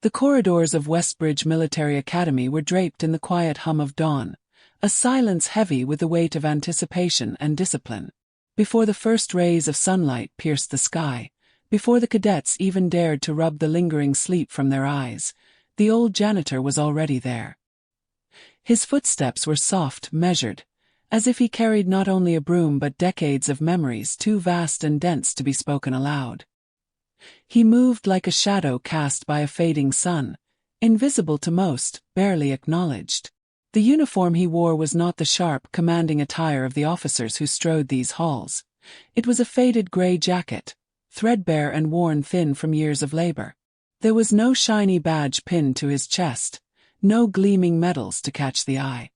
The corridors of Westbridge Military Academy were draped in the quiet hum of dawn, a silence heavy with the weight of anticipation and discipline. Before the first rays of sunlight pierced the sky, before the cadets even dared to rub the lingering sleep from their eyes, the old janitor was already there. His footsteps were soft, measured, as if he carried not only a broom but decades of memories too vast and dense to be spoken aloud. He moved like a shadow cast by a fading sun, invisible to most, barely acknowledged. The uniform he wore was not the sharp, commanding attire of the officers who strode these halls. It was a faded gray jacket, threadbare and worn thin from years of labor. There was no shiny badge pinned to his chest, no gleaming medals to catch the eye.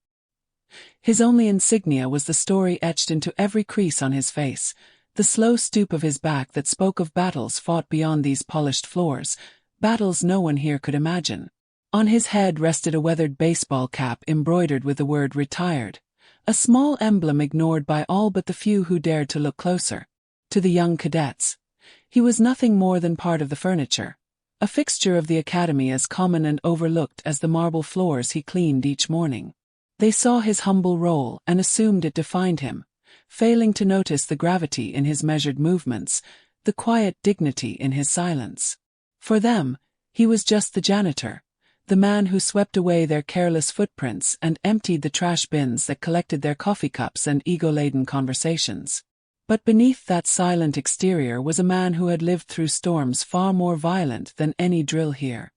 His only insignia was the story etched into every crease on his face, the slow stoop of his back that spoke of battles fought beyond these polished floors, battles no one here could imagine. On his head rested a weathered baseball cap embroidered with the word retired, a small emblem ignored by all but the few who dared to look closer. To the young cadets, he was nothing more than part of the furniture, a fixture of the academy as common and overlooked as the marble floors he cleaned each morning. They saw his humble role and assumed it defined him, failing to notice the gravity in his measured movements, the quiet dignity in his silence. For them, he was just the janitor, the man who swept away their careless footprints and emptied the trash bins that collected their coffee cups and ego-laden conversations. But beneath that silent exterior was a man who had lived through storms far more violent than any drill here.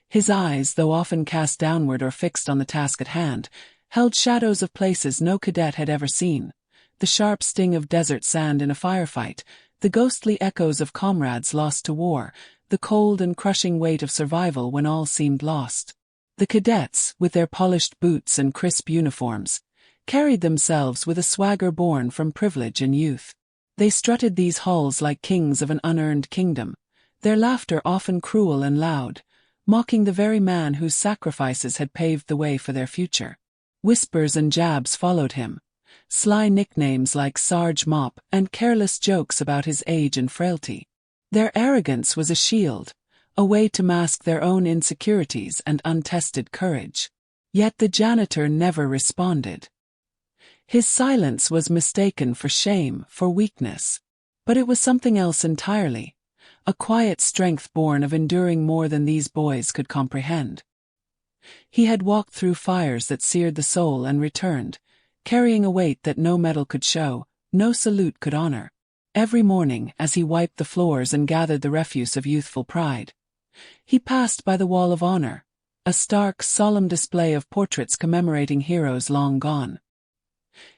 His eyes, though often cast downward or fixed on the task at hand, held shadows of places no cadet had ever seen, the sharp sting of desert sand in a firefight, the ghostly echoes of comrades lost to war, the cold and crushing weight of survival when all seemed lost. The cadets, with their polished boots and crisp uniforms, carried themselves with a swagger born from privilege and youth. They strutted these halls like kings of an unearned kingdom, their laughter often cruel and loud, mocking the very man whose sacrifices had paved the way for their future. Whispers and jabs followed him, sly nicknames like Sarge Mop and careless jokes about his age and frailty. Their arrogance was a shield, a way to mask their own insecurities and untested courage. Yet the janitor never responded. His silence was mistaken for shame, for weakness. But it was something else entirely, a quiet strength born of enduring more than these boys could comprehend. He had walked through fires that seared the soul and returned, carrying a weight that no medal could show, no salute could honor. Every morning, as he wiped the floors and gathered the refuse of youthful pride, he passed by the Wall of Honor, a stark, solemn display of portraits commemorating heroes long gone.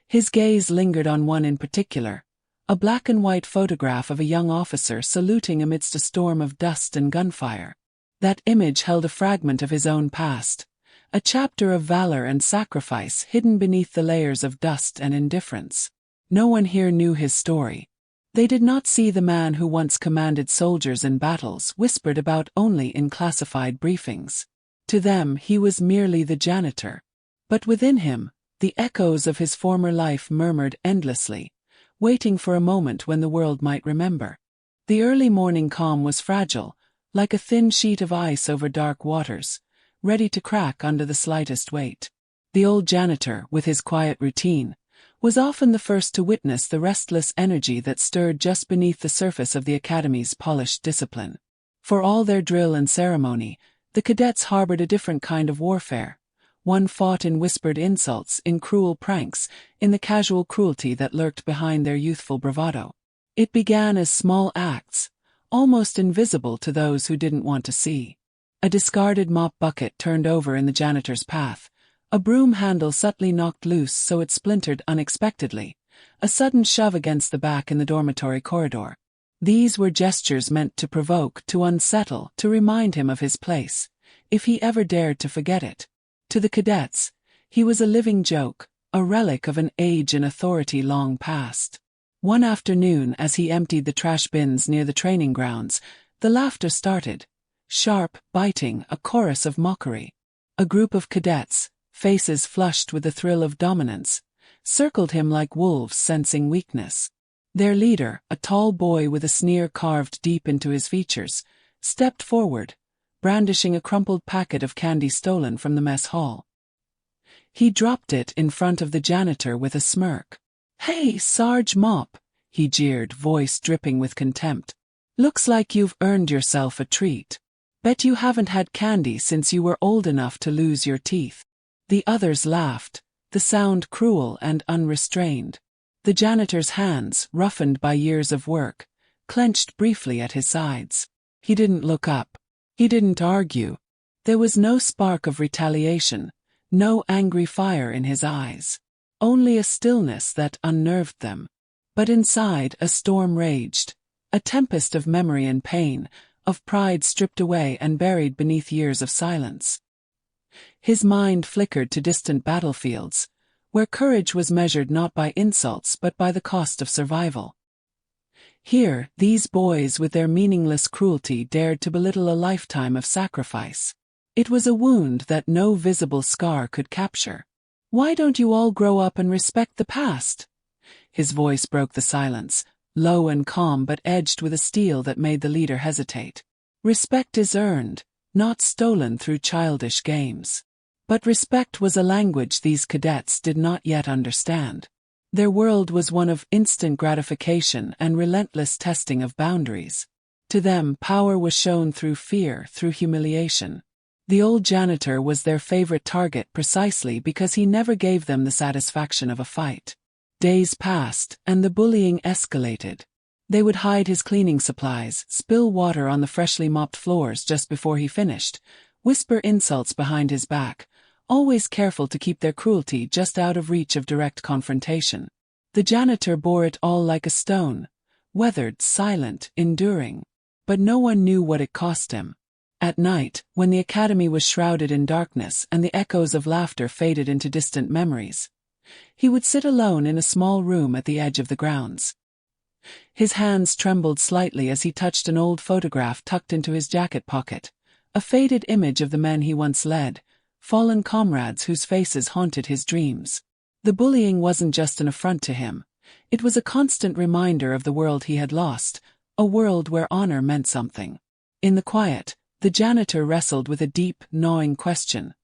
His gaze lingered on one in particular, a black and white photograph of a young officer saluting amidst a storm of dust and gunfire. That image held a fragment of his own past, a chapter of valor and sacrifice hidden beneath the layers of dust and indifference. No one here knew his story. They did not see the man who once commanded soldiers in battles whispered about only in classified briefings. To them, he was merely the janitor. But within him, the echoes of his former life murmured endlessly, waiting for a moment when the world might remember. The early morning calm was fragile, like a thin sheet of ice over dark waters, ready to crack under the slightest weight. The old janitor, with his quiet routine, was often the first to witness the restless energy that stirred just beneath the surface of the academy's polished discipline. For all their drill and ceremony, the cadets harbored a different kind of warfare. One fought in whispered insults, in cruel pranks, in the casual cruelty that lurked behind their youthful bravado. It began as small acts, almost invisible to those who didn't want to see. A discarded mop bucket turned over in the janitor's path, a broom handle subtly knocked loose so it splintered unexpectedly, a sudden shove against the back in the dormitory corridor. These were gestures meant to provoke, to unsettle, to remind him of his place, if he ever dared to forget it. To the cadets, he was a living joke, a relic of an age and authority long past. One afternoon, as he emptied the trash bins near the training grounds, the laughter started. Sharp, biting, a chorus of mockery. A group of cadets, faces flushed with the thrill of dominance, circled him like wolves sensing weakness. Their leader, a tall boy with a sneer carved deep into his features, stepped forward, brandishing a crumpled packet of candy stolen from the mess hall. He dropped it in front of the janitor with a smirk. "Hey, Sarge Mop," he jeered, voice dripping with contempt. "Looks like you've earned yourself a treat. Bet you haven't had candy since you were old enough to lose your teeth." The others laughed, the sound cruel and unrestrained. The janitor's hands, roughened by years of work, clenched briefly at his sides. He didn't look up. He didn't argue. There was no spark of retaliation, no angry fire in his eyes. Only a stillness that unnerved them. But inside a storm raged, a tempest of memory and pain, of pride stripped away and buried beneath years of silence. His mind flickered to distant battlefields, where courage was measured not by insults but by the cost of survival. Here, these boys with their meaningless cruelty dared to belittle a lifetime of sacrifice. It was a wound that no visible scar could capture. "Why don't you all grow up and respect the past?" His voice broke the silence, low and calm but edged with a steel that made the leader hesitate. "Respect is earned, not stolen through childish games." But respect was a language these cadets did not yet understand. Their world was one of instant gratification and relentless testing of boundaries. To them, power was shown through fear, through humiliation. The old janitor was their favorite target precisely because he never gave them the satisfaction of a fight. Days passed, and the bullying escalated. They would hide his cleaning supplies, spill water on the freshly mopped floors just before he finished, whisper insults behind his back, always careful to keep their cruelty just out of reach of direct confrontation. The janitor bore it all like a stone, weathered, silent, enduring. But no one knew what it cost him. At night, when the academy was shrouded in darkness and the echoes of laughter faded into distant memories, he would sit alone in a small room at the edge of the grounds. His hands trembled slightly as he touched an old photograph tucked into his jacket pocket, a faded image of the men he once led, fallen comrades whose faces haunted his dreams. The bullying wasn't just an affront to him. It was a constant reminder of the world he had lost, a world where honor meant something. In the quiet, the janitor wrestled with a deep, gnawing question.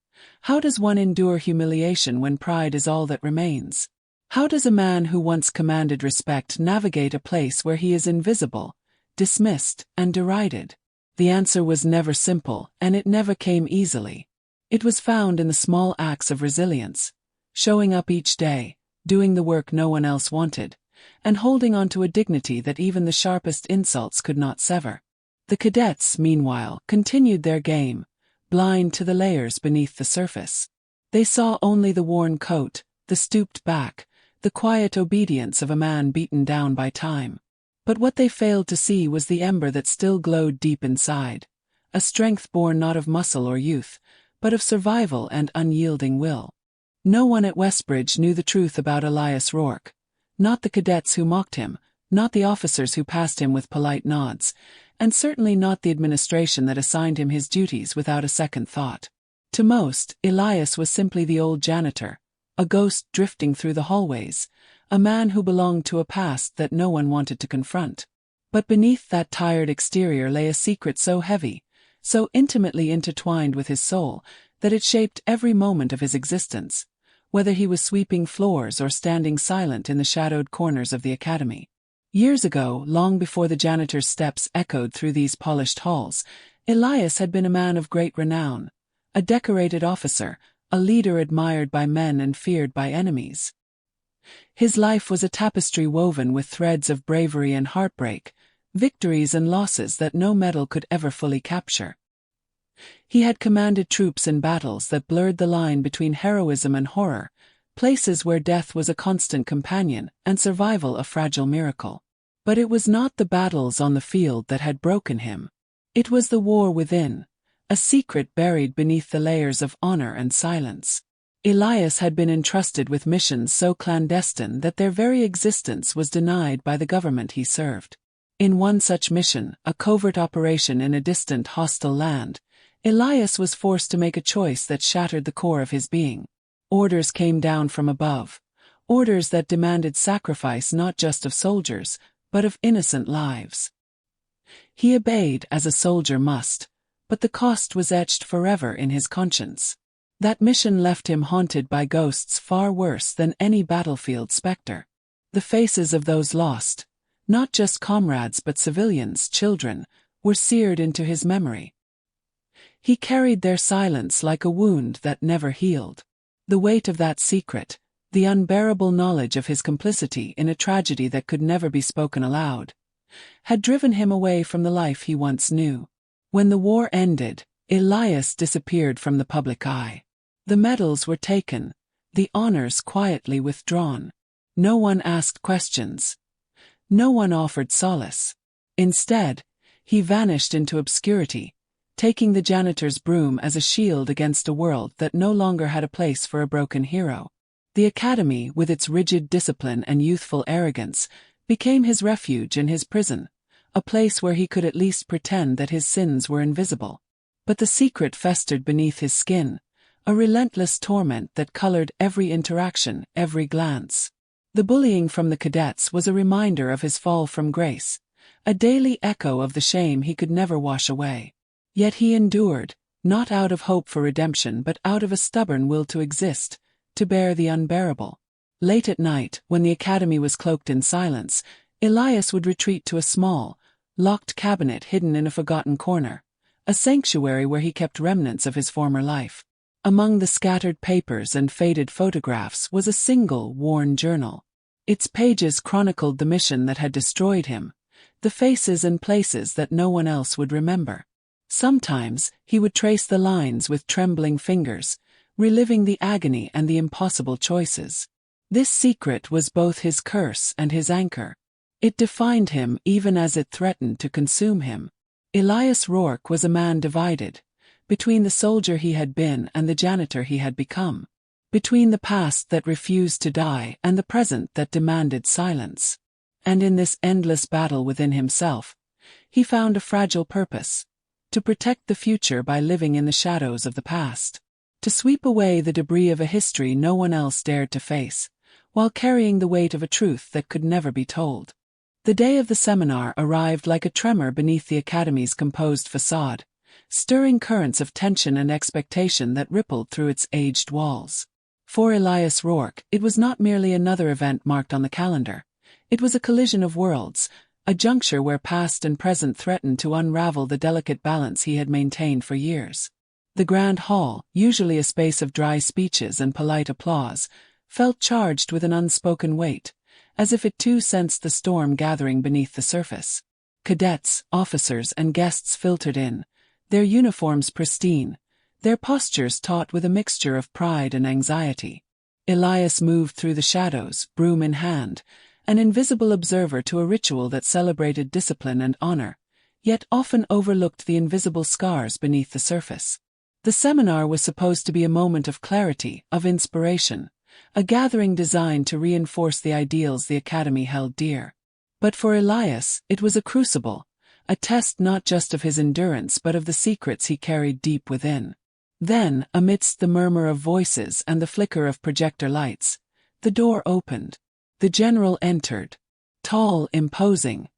How does one endure humiliation when pride is all that remains? How does a man who once commanded respect navigate a place where he is invisible, dismissed, and derided? The answer was never simple, and it never came easily. It was found in the small acts of resilience, showing up each day, doing the work no one else wanted, and holding on to a dignity that even the sharpest insults could not sever. The cadets, meanwhile, continued their game, blind to the layers beneath the surface. They saw only the worn coat, the stooped back, the quiet obedience of a man beaten down by time. But what they failed to see was the ember that still glowed deep inside, a strength born not of muscle or youth, but of survival and unyielding will. No one at Westbridge knew the truth about Elias Rourke, not the cadets who mocked him, not the officers who passed him with polite nods, and certainly not the administration that assigned him his duties without a second thought. To most, Elias was simply the old janitor, a ghost drifting through the hallways, a man who belonged to a past that no one wanted to confront. But beneath that tired exterior lay a secret so heavy, so intimately intertwined with his soul, that it shaped every moment of his existence, whether he was sweeping floors or standing silent in the shadowed corners of the academy. Years ago, long before the janitor's steps echoed through these polished halls, Elias had been a man of great renown, a decorated officer, a leader admired by men and feared by enemies. His life was a tapestry woven with threads of bravery and heartbreak, victories and losses that no medal could ever fully capture. He had commanded troops in battles that blurred the line between heroism and horror, places where death was a constant companion and survival a fragile miracle. But it was not the battles on the field that had broken him. It was the war within, a secret buried beneath the layers of honor and silence. Elias had been entrusted with missions so clandestine that their very existence was denied by the government he served. In one such mission, a covert operation in a distant hostile land, Elias was forced to make a choice that shattered the core of his being. Orders came down from above, orders that demanded sacrifice not just of soldiers, but of innocent lives. He obeyed as a soldier must, but the cost was etched forever in his conscience. That mission left him haunted by ghosts far worse than any battlefield specter. The faces of those lost, not just comrades but civilians, children, were seared into his memory. He carried their silence like a wound that never healed. The weight of that secret, the unbearable knowledge of his complicity in a tragedy that could never be spoken aloud, had driven him away from the life he once knew. When the war ended, Elias disappeared from the public eye. The medals were taken, the honors quietly withdrawn. No one asked questions. No one offered solace. Instead, he vanished into obscurity, taking the janitor's broom as a shield against a world that no longer had a place for a broken hero. The academy, with its rigid discipline and youthful arrogance, became his refuge and his prison, a place where he could at least pretend that his sins were invisible. But the secret festered beneath his skin, a relentless torment that colored every interaction, every glance. The bullying from the cadets was a reminder of his fall from grace, a daily echo of the shame he could never wash away. Yet he endured, not out of hope for redemption but out of a stubborn will to exist, to bear the unbearable. Late at night, when the academy was cloaked in silence, Elias would retreat to a small, locked cabinet hidden in a forgotten corner, a sanctuary where he kept remnants of his former life. Among the scattered papers and faded photographs was a single, worn journal. Its pages chronicled the mission that had destroyed him, the faces and places that no one else would remember. Sometimes, he would trace the lines with trembling fingers, reliving the agony and the impossible choices. This secret was both his curse and his anchor. It defined him even as it threatened to consume him. Elias Rourke was a man divided, between the soldier he had been and the janitor he had become, between the past that refused to die and the present that demanded silence. And in this endless battle within himself, he found a fragile purpose: to protect the future by living in the shadows of the past, to sweep away the debris of a history no one else dared to face, while carrying the weight of a truth that could never be told. The day of the seminar arrived like a tremor beneath the academy's composed facade, stirring currents of tension and expectation that rippled through its aged walls. For Elias Rourke, it was not merely another event marked on the calendar. It was a collision of worlds, a juncture where past and present threatened to unravel the delicate balance he had maintained for years. The grand hall, usually a space of dry speeches and polite applause, felt charged with an unspoken weight, as if it too sensed the storm gathering beneath the surface. Cadets, officers, and guests filtered in, their uniforms pristine, their postures taut with a mixture of pride and anxiety. Elias moved through the shadows, broom in hand, an invisible observer to a ritual that celebrated discipline and honor, yet often overlooked the invisible scars beneath the surface. The seminar was supposed to be a moment of clarity, of inspiration, a gathering designed to reinforce the ideals the academy held dear. But for Elias, it was a crucible, a test not just of his endurance but of the secrets he carried deep within. Then, amidst the murmur of voices and the flicker of projector lights, the door opened. The general entered. Tall, imposing.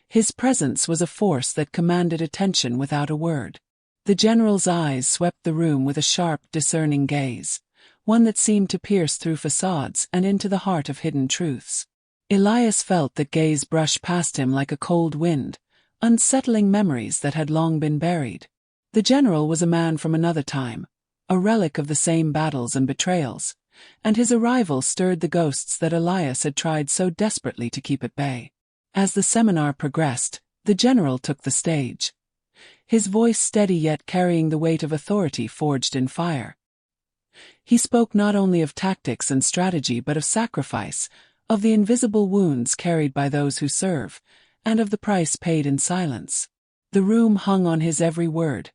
His presence was a force that commanded attention without a word. The general's eyes swept the room with a sharp, discerning gaze, one that seemed to pierce through facades and into the heart of hidden truths. Elias felt that gaze brush past him like a cold wind, unsettling memories that had long been buried. The general was a man from another time, a relic of the same battles and betrayals, and his arrival stirred the ghosts that Elias had tried so desperately to keep at bay. As the seminar progressed, the general took the stage. His voice steady yet carrying the weight of authority forged in fire. He spoke not only of tactics and strategy but of sacrifice, of the invisible wounds carried by those who serve, and of the price paid in silence. The room hung on his every word,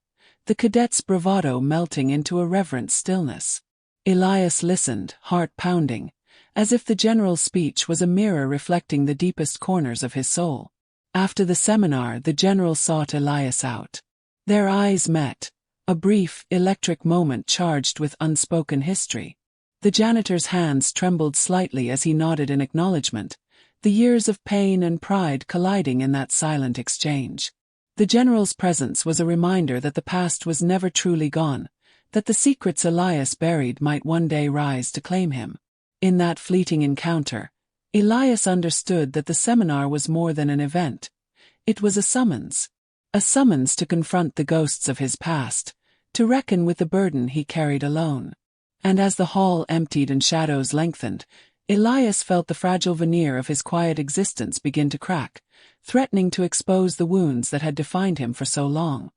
the cadet's bravado melting into a reverent stillness. Elias listened, heart pounding, as if the general's speech was a mirror reflecting the deepest corners of his soul. After the seminar, the general sought Elias out. Their eyes met, a brief, electric moment charged with unspoken history. The janitor's hands trembled slightly as he nodded in acknowledgement, the years of pain and pride colliding in that silent exchange. The general's presence was a reminder that the past was never truly gone, that the secrets Elias buried might one day rise to claim him. In that fleeting encounter, Elias understood that the seminar was more than an event. It was a summons to confront the ghosts of his past, to reckon with the burden he carried alone. And as the hall emptied and shadows lengthened, Elias felt the fragile veneer of his quiet existence begin to crack, threatening to expose the wounds that had defined him for so long.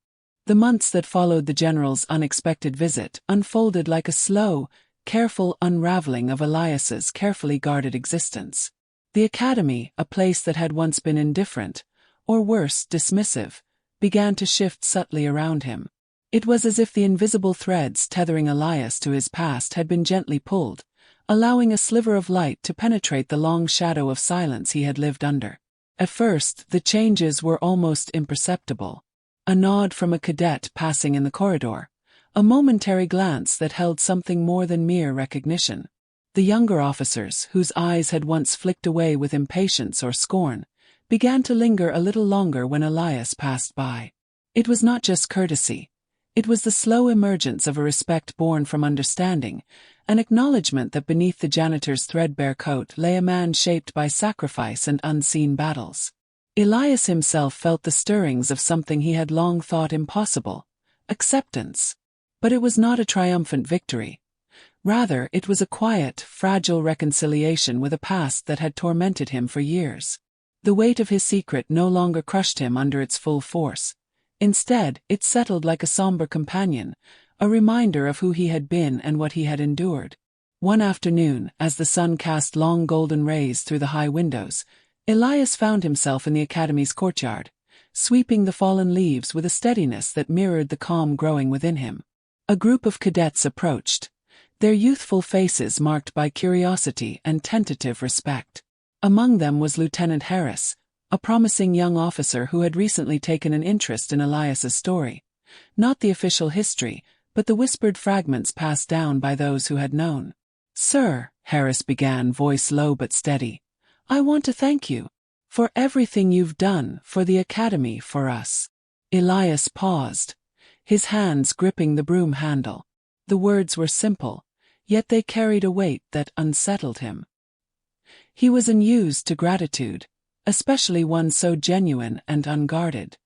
The months that followed the general's unexpected visit unfolded like a slow, careful unraveling of Elias's carefully guarded existence. The academy, a place that had once been indifferent, or worse, dismissive, began to shift subtly around him. It was as if the invisible threads tethering Elias to his past had been gently pulled, allowing a sliver of light to penetrate the long shadow of silence he had lived under. At first, the changes were almost imperceptible. A nod from a cadet passing in the corridor, a momentary glance that held something more than mere recognition. The younger officers, whose eyes had once flicked away with impatience or scorn, began to linger a little longer when Elias passed by. It was not just courtesy. It was the slow emergence of a respect born from understanding, an acknowledgement that beneath the janitor's threadbare coat lay a man shaped by sacrifice and unseen battles. Elias himself felt the stirrings of something he had long thought impossible: acceptance. But it was not a triumphant victory. Rather, it was a quiet, fragile reconciliation with a past that had tormented him for years. The weight of his secret no longer crushed him under its full force. Instead, it settled like a somber companion, a reminder of who he had been and what he had endured. One afternoon, as the sun cast long golden rays through the high windows, Elias found himself in the academy's courtyard, sweeping the fallen leaves with a steadiness that mirrored the calm growing within him. A group of cadets approached, their youthful faces marked by curiosity and tentative respect. Among them was Lieutenant Harris, a promising young officer who had recently taken an interest in Elias's story. Not the official history, but the whispered fragments passed down by those who had known. "Sir," Harris began, voice low but steady, "I want to thank you for everything you've done for the academy, for us." Elias paused, his hands gripping the broom handle. The words were simple, yet they carried a weight that unsettled him. He was unused to gratitude, especially one so genuine and unguarded.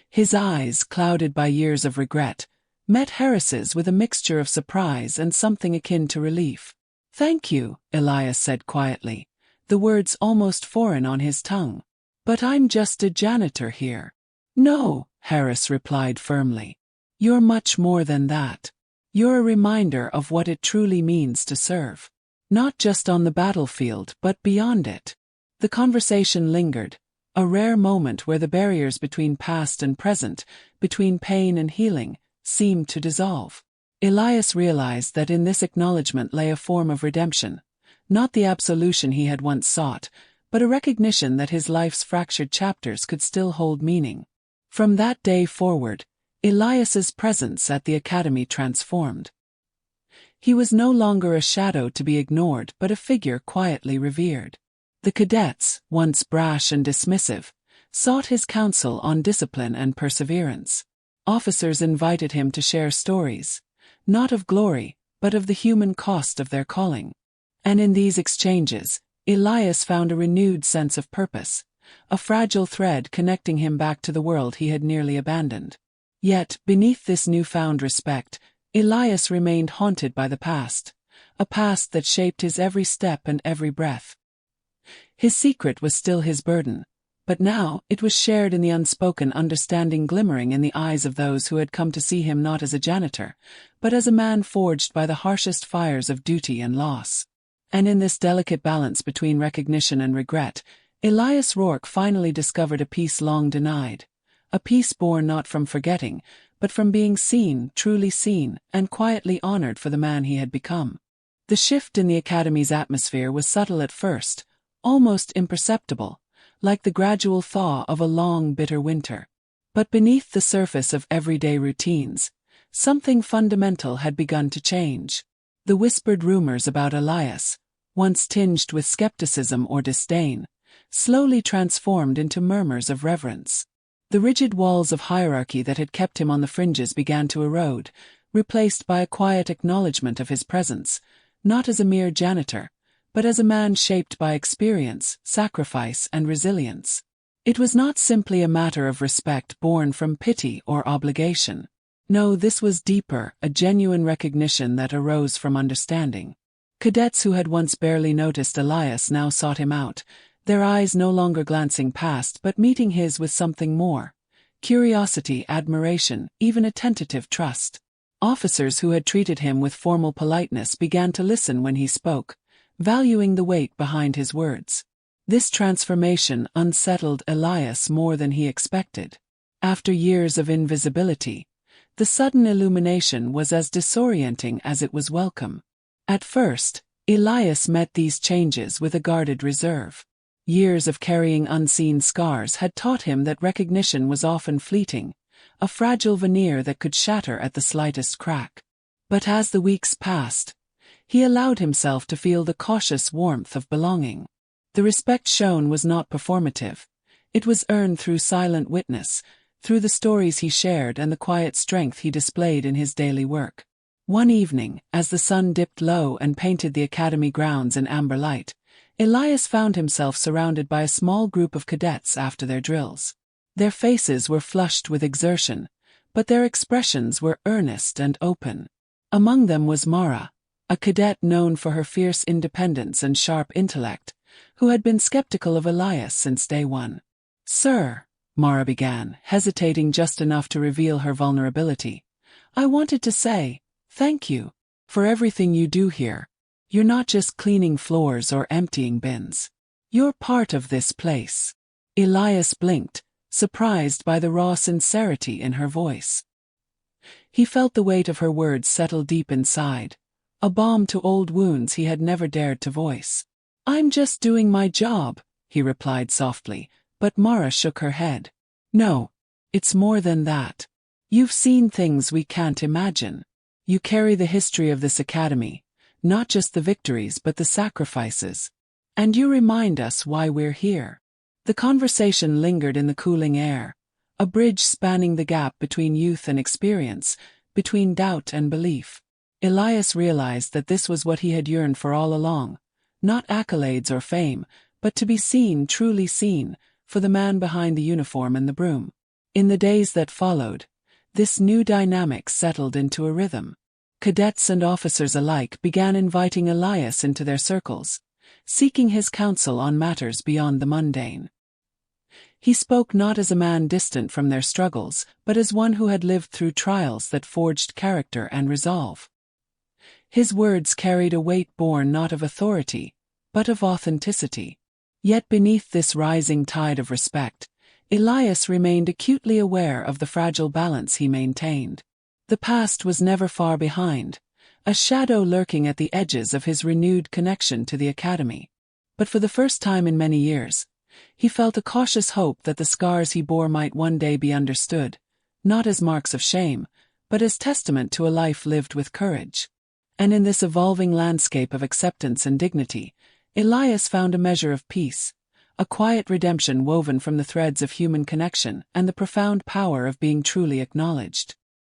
His eyes, clouded by years of regret, met Harris's with a mixture of surprise and something akin to relief. "Thank you," Elias said quietly, the words almost foreign on his tongue. "But I'm just a janitor here." "No," Harris replied firmly. "You're much more than that. You're a reminder of what it truly means to serve. Not just on the battlefield but beyond it." The conversation lingered, a rare moment where the barriers between past and present, between pain and healing, seemed to dissolve. Elias realized that in this acknowledgement lay a form of redemption, not the absolution he had once sought, but a recognition that his life's fractured chapters could still hold meaning. From that day forward, Elias's presence at the academy transformed. He was no longer a shadow to be ignored but a figure quietly revered. The cadets, once brash and dismissive, sought his counsel on discipline and perseverance. Officers invited him to share stories, not of glory, but of the human cost of their calling. And in these exchanges, Elias found a renewed sense of purpose, a fragile thread connecting him back to the world he had nearly abandoned. Yet, beneath this newfound respect, Elias remained haunted by the past, a past that shaped his every step and every breath. His secret was still his burden, but now it was shared in the unspoken understanding glimmering in the eyes of those who had come to see him not as a janitor, but as a man forged by the harshest fires of duty and loss. And in this delicate balance between recognition and regret, Elias Rourke finally discovered a peace long denied, a peace born not from forgetting, but from being seen, truly seen, and quietly honored for the man he had become. The shift in the academy's atmosphere was subtle at first, almost imperceptible, like the gradual thaw of a long, bitter winter. But beneath the surface of everyday routines, something fundamental had begun to change. The whispered rumors about Elias, once tinged with skepticism or disdain, slowly transformed into murmurs of reverence. The rigid walls of hierarchy that had kept him on the fringes began to erode, replaced by a quiet acknowledgement of his presence, not as a mere janitor, but as a man shaped by experience, sacrifice, and resilience. It was not simply a matter of respect born from pity or obligation. No, this was deeper, a genuine recognition that arose from understanding. Cadets who had once barely noticed Elias now sought him out, their eyes no longer glancing past but meeting his with something more: curiosity, admiration, even a tentative trust. Officers who had treated him with formal politeness began to listen when he spoke, valuing the weight behind his words. This transformation unsettled Elias more than he expected. After years of invisibility, the sudden illumination was as disorienting as it was welcome. At first, Elias met these changes with a guarded reserve. Years of carrying unseen scars had taught him that recognition was often fleeting, a fragile veneer that could shatter at the slightest crack. But as the weeks passed, he allowed himself to feel the cautious warmth of belonging. The respect shown was not performative. It was earned through silent witness, through the stories he shared and the quiet strength he displayed in his daily work. One evening, as the sun dipped low and painted the academy grounds in amber light, Elias found himself surrounded by a small group of cadets after their drills. Their faces were flushed with exertion, but their expressions were earnest and open. Among them was Mara, a cadet known for her fierce independence and sharp intellect, who had been skeptical of Elias since day one. "Sir," Mara began, hesitating just enough to reveal her vulnerability, "I wanted to say, thank you for everything you do here. You're not just cleaning floors or emptying bins. You're part of this place." Elias blinked, surprised by the raw sincerity in her voice. He felt the weight of her words settle deep inside, a balm to old wounds he had never dared to voice. "I'm just doing my job," he replied softly, but Mara shook her head. "No, it's more than that. You've seen things we can't imagine. You carry the history of this academy, not just the victories but the sacrifices. And you remind us why we're here." The conversation lingered in the cooling air, a bridge spanning the gap between youth and experience, between doubt and belief. Elias realized that this was what he had yearned for all along, not accolades or fame, but to be seen, truly seen, for the man behind the uniform and the broom. In the days that followed, this new dynamic settled into a rhythm. Cadets and officers alike began inviting Elias into their circles, seeking his counsel on matters beyond the mundane. He spoke not as a man distant from their struggles, but as one who had lived through trials that forged character and resolve. His words carried a weight born not of authority, but of authenticity. Yet beneath this rising tide of respect, Elias remained acutely aware of the fragile balance he maintained. The past was never far behind, a shadow lurking at the edges of his renewed connection to the academy. But for the first time in many years, he felt a cautious hope that the scars he bore might one day be understood, not as marks of shame, but as testament to a life lived with courage. And in this evolving landscape of acceptance and dignity, Elias found a measure of peace, a quiet redemption woven from the threads of human connection and the profound power of being truly acknowledged.